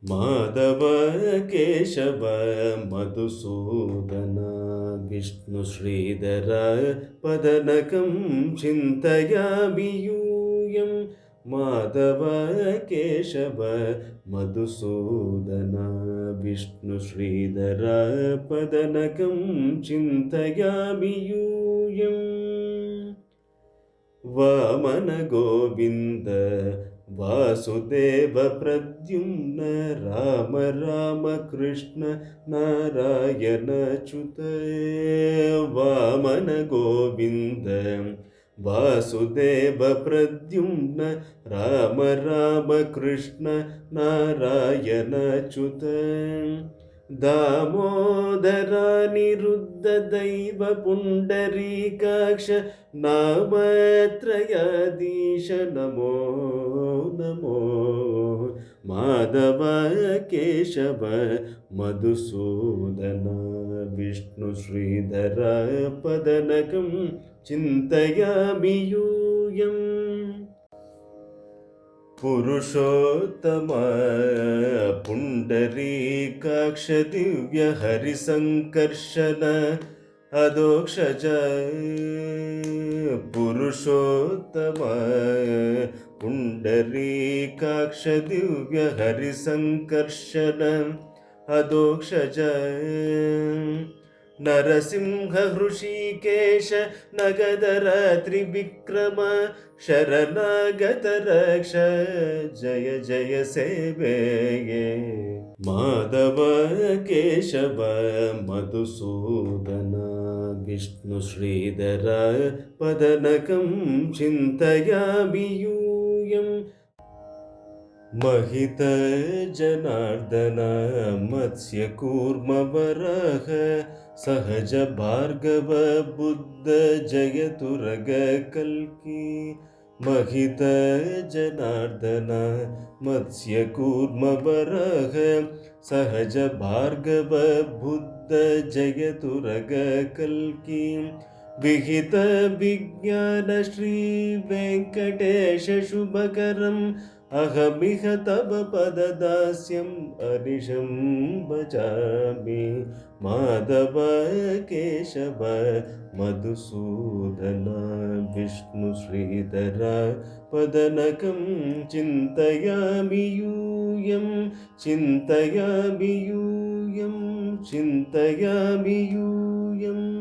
माधव केशव मधुसूदन विष्णु श्रीधर पदनकं चिन्तयामि यूयं माधव केशव मधुसूदन विष्णु श्रीधर पदनकं चिन्तयामि यूयम् वामन गोविन्द वासुदेव प्रद्युम्न राम राम कृष्ण नारायण च्युत वामन गोविन्द वासुदेव प्रद्युम्न राम राम कृष्ण नारायण च्युत दामोदरानिरुद्ध दैव पुण्डरीकाक्ष नामत्रयाधीश नमो नमो माधव केशव मधुसूदन विष्णु श्रीधर पदनकं चिन्तयामि यूयम् पुरुषोत्तम पुण्डरीकाक्ष दिव्य हरिसङ्कर्षण अधोक्षज पुरुषोत्तम पुण्डरीकाक्ष दिव्य हरिसङ्कर्षण अधोक्षज नरसिंह हृषीकेश नगधर त्रिविक्रम शरणागत रक्ष जय जय सेवेये माधव केशव मधुसूदन विष्णु श्रीधर पदनकं चिन्तयामि यूयम् महित जनार्दन मत्स्य कूर्म वराह सहज भार्गव बुद्ध जयतुरग कल्की महित जनार्दन मत्स्य कूर्म वराह सहज भार्गव बुद्ध जयतुरग कल्की विहित विज्ञान श्री वेंकटेश शुभकरम् अहमिह तव पददास्यम् अनिशं भजामि माधव केशव मधुसूदन विष्णु श्रीधर पदनकं चिन्तयामि यूयं चिन्तयामि यूयं चिन्तयामि यूयम्